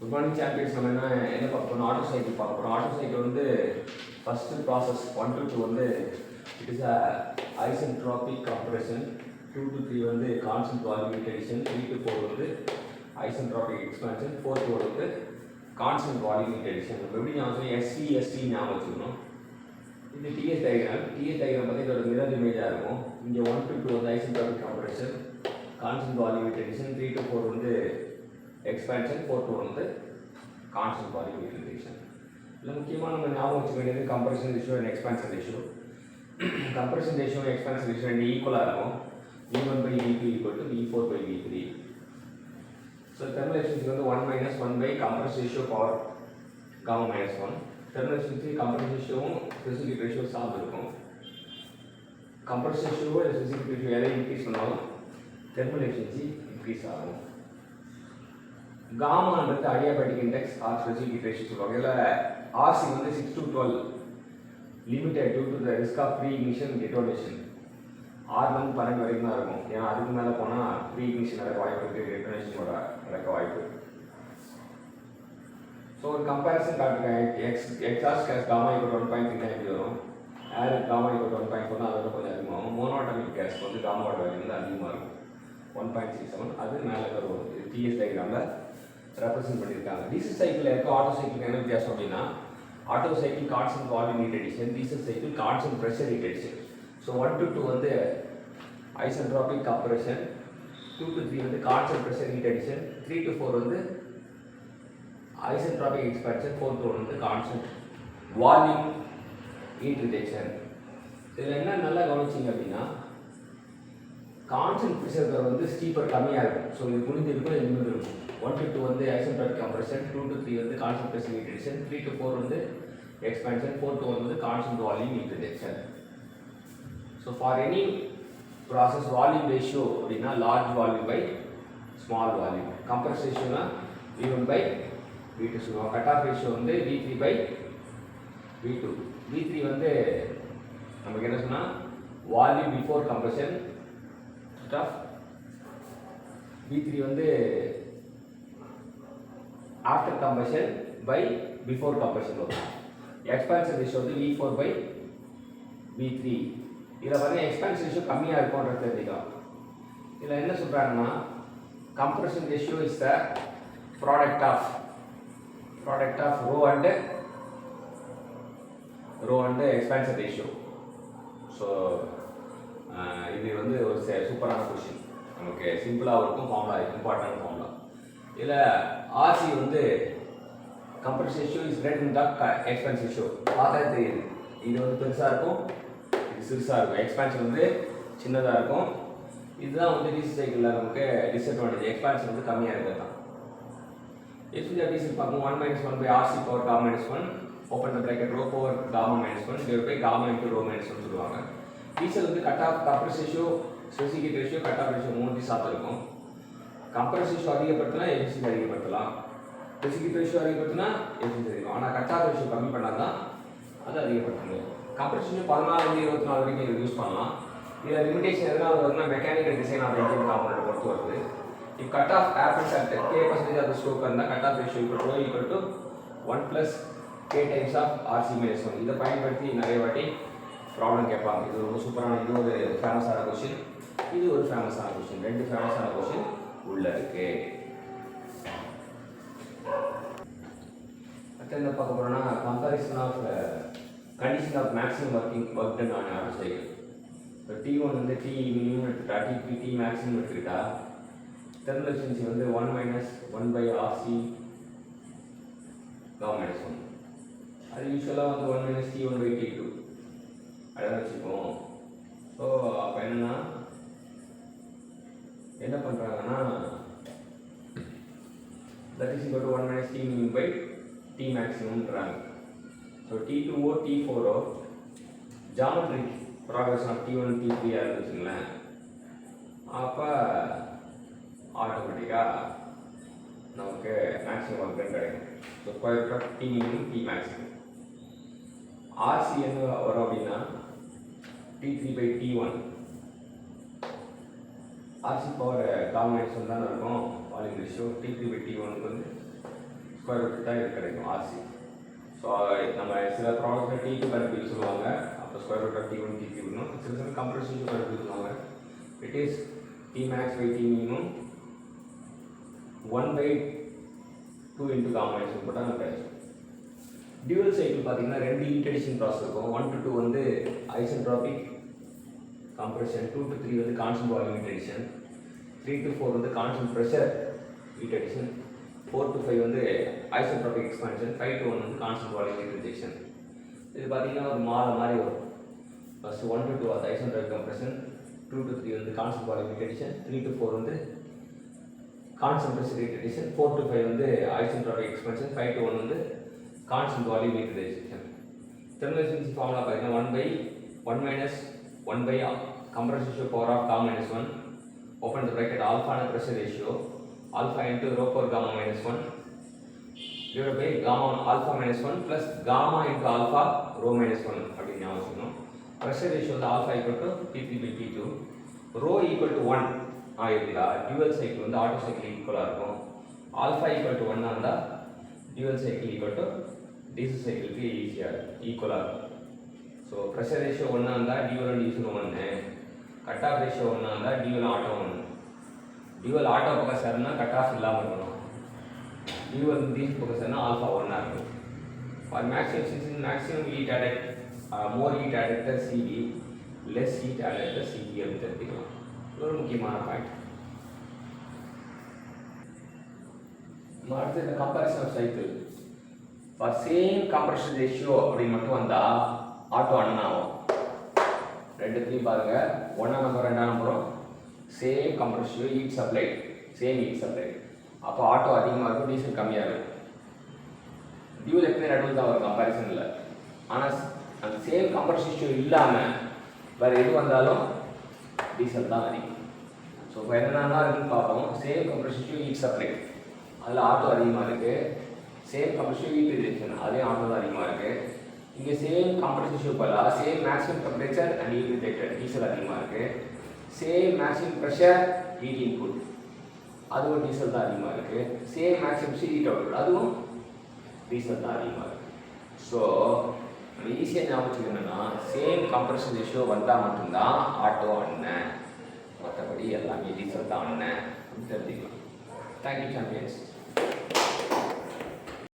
Good morning champions. நம்ம என்ன பார்க்க போகிறோம்? ஆட்டோ சைக்கிள் பார்க்க போகிறோம். ஆட்டோ சைக்கிள் வந்து ஃபஸ்ட்டு ப்ராசஸ் 1 to 2 வந்து it is a isentropic compression, 2 to 3 வந்து கான்ஸ்டன்ட் வால்யூம் இன்டென்ஷன், 3 to 4 வந்து ஐசென்ட்ரோபிக் எக்ஸ்பான்ஷன், 4 to 1 வந்து கான்ஸ்டன்ட் வால்யூம் இன்டென்ஷன். நம்ம எப்படி ஞாபகம் எஸ்சி ஞாபகம் வச்சுக்கணும். இது டிஎஸ் டயக்ராம் பார்த்து இதோட மிரர் இமேஜாக இருக்கும். இங்கே 1 to 2 வந்து isentropic compression, constant volume intention, 3 to 4 வந்து எக்ஸ்பான்ஷன், 4 to 1 வந்து கான்ஸ்டன்ட் வால்யூம் யூட்டிலைசேஷன். இதில் முக்கியமாக நம்ம ஞாபகம் வச்சுக்க வேண்டியது compression ratio and expansion ratio. Compression ratio expansion ratio ரெண்டு ஈக்குவலாக இருக்கும். V1/V2 = V4/V3. So thermal efficiency வந்து 1 - 1 by compression ratio power gamma -1. Thermal efficiency compression ரேஷியோவும் ஸ்பெசிஃபிக் ரேஷியோ சார்ந்து இருக்கும். கம்ப்ரெஷன் ரேஷியோவோ இல்லை ஸ்பெசிஃபிக் ரேஷியோ எதை இன்க்ரீஸ் பண்ணாலும் தெர்மல் எஃபிஷியன்சி இன்க்ரீஸ் ஆகும். காமான்றது adiabatic index or specific ratio சொல்லுவாங்க. இதில் ஆர்சி வந்து 6 to 12 limited due to the risk of pre ignition detonation. 6 12 வரைக்கும் தான் இருக்கும். ஏன்னா அதுக்கு மேலே போனால் ப்ரீ இக்னிஷன் நடக்க வாய்ப்பு இருக்குது, டெட்டோனேஷனோட நடக்க வாய்ப்பு. ஸோ ஒரு கம்பேரிசன் காட்டுங்க. எக்ஸாஸ்ட் கேஸ் காமா = 1.3 எப்படி வரும்? ஏர் காமா = 1.4 அதோட கொஞ்சம் அதிகமாகும். மோனோட்டாமிக் கேஸ்க்கு வந்து காமாவோட வேல்யூ வந்து அதிகமாக இருக்கும், 1.67. அது மேலே வரும். இது டிஎஸ் டயக்ராமில் ரெப்ரசென்ட் பண்ணியிருக்காங்க. டீசல் சைக்கிள் இருக்கும். ஆட்டோ சைக்கிள் என்ன வித்தியாசம் அப்படின்னா, auto cycle constant volume heat addition, diesel cycle constant pressure heat addition. So 1 to 2 வந்து ஐசென்ட்ரோபிக் கம்ப்ரெஷன், 2 to 3 வந்து constant pressure heat addition, 3 to 4 வந்து ஐசென்ட்ரோபிக் எக்ஸ்பான்ஷன், 4 to 1 வந்து constant volume heat rejection. இதில் என்ன நல்லா கவனிச்சிங்க அப்படின்னா, கான்ஸ்டன்ட் ப்ரெஷர் வந்து ஸ்டீப்பர் கம்மியாக இருக்கும். ஸோ இது முடிஞ்சிருக்கும், இது முடிஞ்சிருக்கும். 1 to 2 வந்து ஐசென்ட்ரோபிக் கம்ப்ரெஷன், 2 to 3 வந்து constant pressure heat rejection, 3 to 4 வந்து எக்ஸ்பான்ஷன், 4 to 1 வந்து constant volume heat rejection. So for any process volume ratio அப்படின்னா large volume by small volume. Compression ரேஷியோனா V1/V2 சொல்லுவோம். கட் ஆஃப் ரேஷியோ வந்து V3/V2. V3 வந்து நமக்கு என்ன சொன்னால் volume before compression, cut off V3 வந்து after compression by before compression வரும். எக்ஸ்பான்ஷன் ரேஷியோ வந்து V4/V3. இதில் பார்த்தீங்கன்னா எக்ஸ்பான்ஷன் ரேஷியோ கம்மியாக இருக்கும்ன்றது தெரிஞ்சுக்கலாம். இதில் என்ன சொல்கிறாங்கன்னா, compression ratio is the product of rho and expansion ratio. So இது வந்து ஒரு சூப்பரான கொஷின். நமக்கு சிம்பிளாக இருக்கும், ஃபார்முலா இம்பார்ட்டன்ட் ஃபார்முலா. இதில் ஆர்சி வந்து compression ratio is greater than expansion ratio. பார்த்தா தெரியுது, இது வந்து பெருசாக இருக்கும், இது சிறுசாக இருக்கும். எக்ஸ்பான்ஷன் வந்து சின்னதாக இருக்கும். இதுதான் வந்து டிசி சைக்கிளில் நமக்கு டிஸ்அட்வான்டேஜ். எக்ஸ்பான்ஷன் வந்து கம்மியாக இருக்கிறது தான். எஃபிஷியன்சி டீசல் பார்க்கும் 1 - 1 by RC power gamma -1, open the bracket rho power gamma -1 divide by gamma into rho -1 சொல்லுவாங்க. டீசல் வந்து cut off compression ratio, specific ratio, cut off ratio 3 சாப்பிட்டு இருக்கும். கம்ப்ரெஷன் ரேஷியோ அதிகப்படுத்தினா எஃபிஷியன்சி அதிகப்படுத்தலாம், ஸ்பெசிஃபிக் ரேஷியோ அதிகப்படுத்தினா efficiency அதிகம். ஆனால் cut off ratio கம்மி பண்ணால் தான் அது அதிகப்படுத்த முடியும். கம்ப்ரெஷன் 14 - 24 வரைக்கும் நீங்கள் யூஸ் பண்ணலாம். இதில் லிமிடேஷன் எதனால் வருதுன்னா mechanical design of engine component பொறுத்து வருது. If cut off happens at k% of the stroke and the cut off ratio equal to 1 plus k times of RC minus 1. இதை பயன்படுத்தி நிறைய வாட்டி ப்ராப்ளம் கேட்பாங்க. இது ஒரு சூப்பரான, இது ஒரு ஃபேமஸான கொஷின், இது ஒரு ஃபேமஸான கொஷின். ரெண்டு ஃபேமஸான கொஷின் உள்ள இருக்கு. அடுத்து என்ன பார்க்க போறோம்னா, comparison of condition of maximum work done on Otto cycle. இப்போ T1 வந்து T மினிமம் எடுத்துட்டா, T மேக்ஸிமம் எடுத்துக்கிட்டா, தெர்மல் எஃபிஷியன்சி வந்து 1 - 1 பை ஆர்சி காமா -1. அது யூஸ்வலாக வந்து 1 - T1/T2 அதான் வச்சுக்குவோம். ஸோ அப்போ என்னென்னா என்ன பண்ணுறாங்கன்னா, that is equal to 1 - T minimum by T மேக்ஸிமம்ன்றாங்க. ஸோ T2ஓ T4ஓ geometric progression of T1 T3 இருந்துச்சுங்களேன், அப்போ ஆட்டோமேட்டிக்காக நமக்கு மேக்ஸிமம் ஒர்க் டன் கிடைக்கும். So square root of T minimum T maximum. RC என்ன வரும் அப்படின்னா T3/T1. ஆர்சி பவர் காமா -1 தானே இருக்கும் வால்யூம் ரேஷியோ. T3/T1 வந்து ஸ்கொயர் ரூட் தான் இது கிடைக்கும் ஆர்சி. ஸோ நம்ம சில ப்ராப்ளத்தில் T2 கண்டுபிடிக்க சொல்லுவாங்க, அப்போ square root of T1 T3 சில கம்ப்ரஷன் கண்டுபிடிக்க சொல்லுவாங்க. It is T max by T minimum 1/2 into combination போட்டால் நம்ம கிடைக்கும். டியூவல் சைக்கிள் பார்த்தீங்கன்னா 2 ஹீட் அடிஷன் ப்ராசஸ் இருக்கும். 1 to 2 வந்து ஐசென்ட்ரோபிக் கம்ப்ரெஷன், 2 to 3 வந்து constant volume heat addition, 3 to 4 வந்து constant pressure heat addition, 4 to 5 வந்து ஐசென்ட்ரோபிக் எக்ஸ்பான்ஷன், 5 to 1 வந்து கான்ஸ்டன்ட் வால்யூம் ஹீட் ரிஜெக்ஷன். இது பார்த்தீங்கன்னா ஒரு மாலை மாதிரி வரும். ஃபஸ்ட்டு 1 to 2 அது ஐசென்ட்ரோபிக் கம்ப்ரெஷன், 2 to 3 வந்து constant volume heat addition, 3 to 4 வந்து constant pressure heat addition, 4 to 5 வந்து ஐசென்ட்ரோபிக் எக்ஸ்பான்ஷன், 5 to 1 வந்து constant volume heat rejection. Thermodynamics formula பார்த்தீங்கன்னா 1 minus 1 by compression ratio power of gamma minus 1, open the bracket, alpha and pressure ratio, alpha into rho power gamma minus 1 divided by gamma alpha minus 1 plus gamma into alpha rho minus 1 அப்படின்னு ஞாபகம் வச்சுக்கணும். pressure ratio வந்து alpha equal to P3 by P2, rho equal to 1 ஆயிருந்தா dual cycle Otto ஆட்டோ சைக்கிள் ஈக்குவலாக இருக்கும். alpha equal to 1 இருந்தால் dual cycle equal to diesel சைக்கிளுக்கு ஈஸியாக ஈக்குவலாக இருக்கும். ஸோ ப்ரெஷர் ரேஷியோ ஒன்றா இருந்தால் dual diesel 1, cut off ratio ஒன்றா இருந்தால் டியூவல் ஆட்டோ 1. டியூவல் ஆட்டோ பக்கம் சேர்னா கட் ஆஃப் இல்லாமல் இருக்கணும், டியூவல் டீசல் பக்கம் சேர்னா ஆல்ஃபா 1 இருக்கும். For maximum heat அடெக்ட் more heat அடெக்டர் CD, less heat அடெக்டர் CD அப்படின்னு தெரிஞ்சுக்கலாம். இது ஒரு முக்கியமான பாயிண்ட். அடுத்து இந்த comparison of cycle for same compression ratio அப்படின்னு மட்டும் வந்தால் ஆட்டோ அண்ணன் ஆகும். ரெண்டுத்தையும் பாருங்க, 1ஆம் நம்பர் 2ஆம் நம்பரும் same compression heat supply, same heat supply, அப்போ ஆட்டோ அதிகமாக இருக்கும், டீசல் கம்மியாக இருக்கும். டியூவல் எப்பவுமே நடுவில் தான் வரும் கம்பேரிசனில். ஆனால் அந்த சேம் கம்ப்ரஷன் ரேஷியோ இல்லாமல் வேறு எது வந்தாலும் டீசல் தான் அதிகம். ஸோ இப்போ என்னென்னா இருக்குன்னு பார்ப்போம். Same compression ratio heat supply, அதில் ஆட்டோ அதிகமாக இருக்குது. சேம் கம்ப்ரஷன் ஹீட் ரிஜெக்ஷன், அதுலேயும் ஆட்டோ தான் அதிகமாக இருக்குது. இங்கே சேம் கம்ப்ரஷன் ரேஷியோ போல same maximum temperature and heat rejected, diesel அதிகமாக இருக்குது. Same maximum pressure heat input, அதுவும் டீசல் தான் அதிகமாக இருக்குது. சேம் மேக்ஸிமம் ஹீட் அவுட்புட், அதுவும் டீசல் தான் அதிகமாக இருக்குது. ஸோ நம்ம ஈஸியாக ஞாபகம் வச்சுக்கணும்னா சேம் கம்ப்ரஷன் ரேஷியோ வந்தால் மட்டும்தான் ஆட்டோ அண்ணன், மற்றபடி எல்லாமே டீசல் தான் அண்ணன் அப்படின்னு தெரிஞ்சுக்கலாம். Thank you champions.